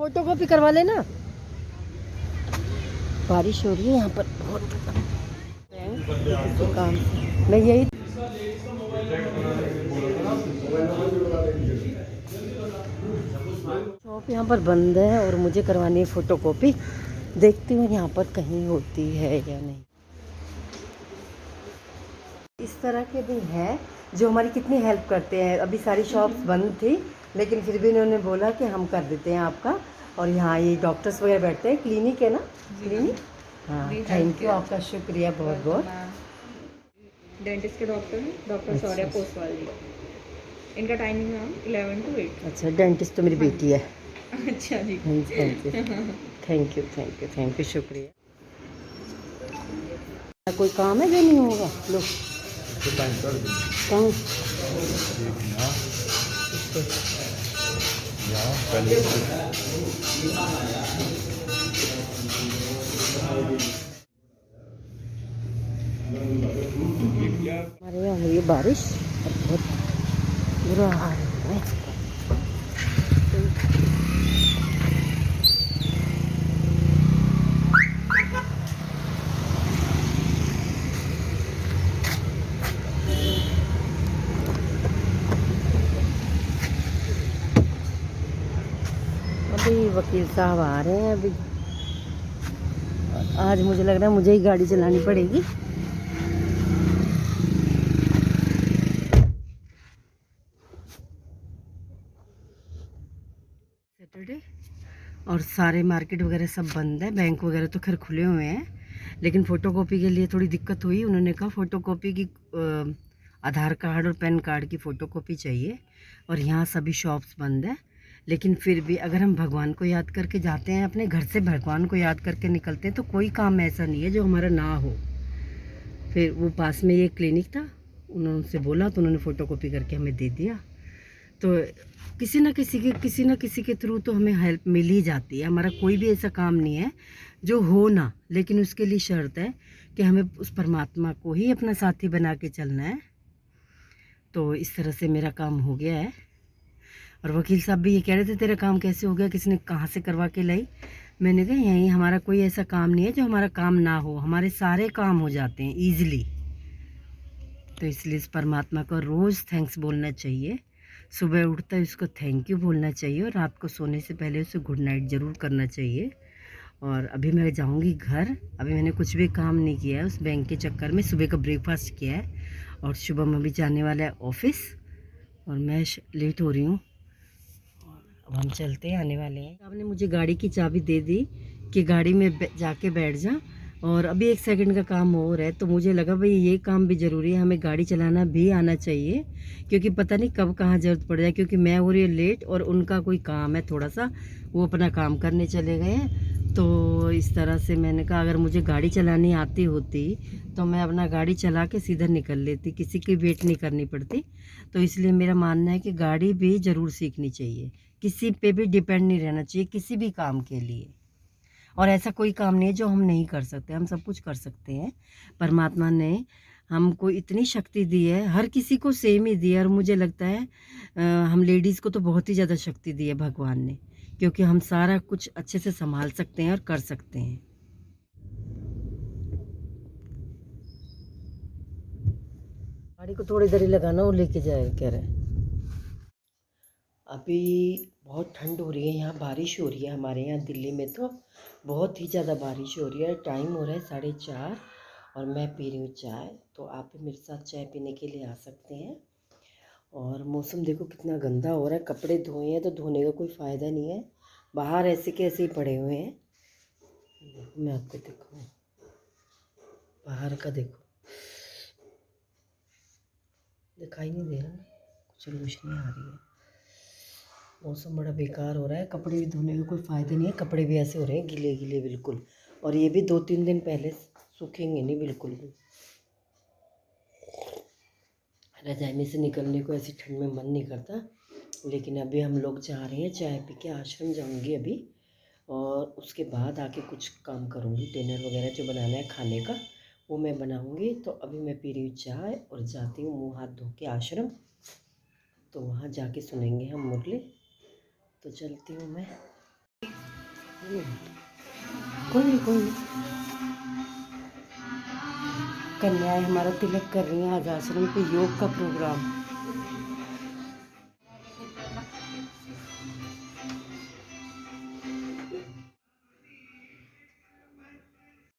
Photo copy करवा लेना। बारिश हो रही है यहाँ पर बहुत काम। मैं यही शॉप यहाँ पर बंद है और मुझे करवानी है फ़ोटो कॉपी। देखती हूँ यहाँ पर कहीं होती है या नहीं। इस तरह के भी हैं जो हमारी कितनी हेल्प करते हैं। अभी सारी शॉप्स बंद थी लेकिन फिर भी इन्होंने बोला कि हम कर देते हैं आपका। और यहाँ ये डॉक्टर्स वगैरह बैठते हैं, क्लिनिक है ना? क्लिनिक। हाँ, थैंक यू, आपका शुक्रिया बहुत बहुत। डेंटिस्ट के डॉक्टर हैं, डॉक्टर शौर्या पोस्टवाल जी। इनका टाइमिंग है 11 to 8। अच्छा, डेंटिस्ट तो मेरी बेटी है। अच्छा जी। थैंक यू, शुक्रिया। कोई काम है जो नहीं होगा? लो कहाँ? हमारे यहाँ हुई बारिश और बहुत बुरा हाल है। अभी वकील साहब आ रहे हैं। अभी आज मुझे लग रहा है मुझे ही गाड़ी चलानी पड़ेगी। सैटरडे और सारे मार्केट वगैरह सब बंद है। बैंक वगैरह तो खैर खुले हुए हैं लेकिन फ़ोटोकॉपी के लिए थोड़ी दिक्कत हुई। उन्होंने कहा फ़ोटोकॉपी की आधार कार्ड और पैन कार्ड की फ़ोटोकॉपी चाहिए और यहाँ सभी शॉप्स बंद है। लेकिन फिर भी अगर हम भगवान को याद करके जाते हैं, अपने घर से भगवान को याद करके निकलते हैं, तो कोई काम ऐसा नहीं है जो हमारा ना हो। फिर वो पास में ये क्लिनिक था, उन्होंने बोला तो उन्होंने फ़ोटोकॉपी करके हमें दे दिया। तो किसी न किसी के थ्रू तो हमें हेल्प मिल ही जाती है। हमारा कोई भी ऐसा काम नहीं है जो हो ना, लेकिन उसके लिए शर्त है कि हमें उस परमात्मा को ही अपना साथी बना के चलना है। तो इस तरह से मेरा काम हो गया है। और वकील साहब भी ये कह रहे थे तेरा काम कैसे हो गया, किसने कहाँ से करवा के लाई? मैंने कहा यहीं हमारा कोई ऐसा काम नहीं है जो हमारा काम ना हो, हमारे सारे काम हो जाते हैं ईज़िली। तो इसलिए इस परमात्मा को रोज़ थैंक्स बोलना चाहिए। सुबह उठता है उसको थैंक यू बोलना चाहिए और रात को सोने से पहले उसे गुड नाइट ज़रूर करना चाहिए। और अभी मैं जाऊंगी घर। अभी मैंने कुछ भी काम नहीं किया है उस बैंक के चक्कर में। सुबह का ब्रेकफास्ट किया है और शुभम में भी जाने वाला है ऑफिस और मैं लेट हो रही हूँ। अब हम चलते हैं, आने वाले हैं। आपने मुझे गाड़ी की चाबी दे दी कि गाड़ी में जाके बैठ जा। और अभी 1 सेकंड का काम और है तो मुझे लगा भाई ये काम भी ज़रूरी है, हमें गाड़ी चलाना भी आना चाहिए क्योंकि पता नहीं कब कहाँ ज़रूरत पड़ जाए। क्योंकि मैं हो रही है लेट और उनका कोई काम है थोड़ा सा, वो अपना काम करने चले गए हैं। तो इस तरह से मैंने कहा अगर मुझे गाड़ी चलानी आती होती तो मैं अपना गाड़ी चला के सीधा निकल लेती, किसी की वेट नहीं करनी पड़ती। तो इसलिए मेरा मानना है कि गाड़ी भी ज़रूर सीखनी चाहिए, किसी पे भी डिपेंड नहीं रहना चाहिए किसी भी काम के लिए। और ऐसा कोई काम नहीं है जो हम नहीं कर सकते, हम सब कुछ कर सकते हैं। परमात्मा ने हमको इतनी शक्ति दी है, हर किसी को सेम ही दी है। और मुझे लगता है हम लेडीज़ को तो बहुत ही ज़्यादा शक्ति दी है भगवान ने, क्योंकि हम सारा कुछ अच्छे से संभाल सकते हैं और कर सकते हैं। गाड़ी को थोड़ी देर ही लगाना और लेके जाए कह रहे हैं। अभी बहुत ठंड हो रही है, यहाँ बारिश हो रही है। हमारे यहाँ दिल्ली में तो बहुत ही ज़्यादा बारिश हो रही है। टाइम हो रहा है 4:30 और मैं पी रही हूँ चाय। तो आप भी मेरे साथ चाय पीने के लिए आ सकते हैं। और मौसम देखो कितना गंदा हो रहा है, कपड़े धोए हैं तो धोने का कोई फ़ायदा नहीं है, बाहर ऐसे के ऐसे ही पड़े हुए हैं। मैं आपको दिखाऊँ बाहर का, देखो दिखाई नहीं दे रहा, कुछ रोशनी आ रही है। मौसम बड़ा बेकार हो रहा है, कपड़े भी धोने का कोई फ़ायदा नहीं है, कपड़े भी ऐसे हो रहे हैं गीले गीले बिल्कुल। और ये भी 2-3 दिन पहले सूखेंगे नहीं बिल्कुल भी। रजाई में से निकलने को ऐसी ठंड में मन नहीं करता। लेकिन अभी हम लोग जा रहे हैं, चाय पी के आश्रम जाऊंगी अभी और उसके बाद आके कुछ काम करूंगी। डिनर वगैरह जो बनाना है खाने का वो मैं बनाऊंगी। तो अभी मैं पी रही हूँ चाय और जाती हूँ मुँह हाथ धो के आश्रम। तो वहाँ जाके सुनेंगे हम मुरली। तो चलती हूँ मैं। कोई नहीं कोई नहीं। कन्याएं हमारा तिलक कर रही हैं आज आश्रम पे योग का प्रोग्राम।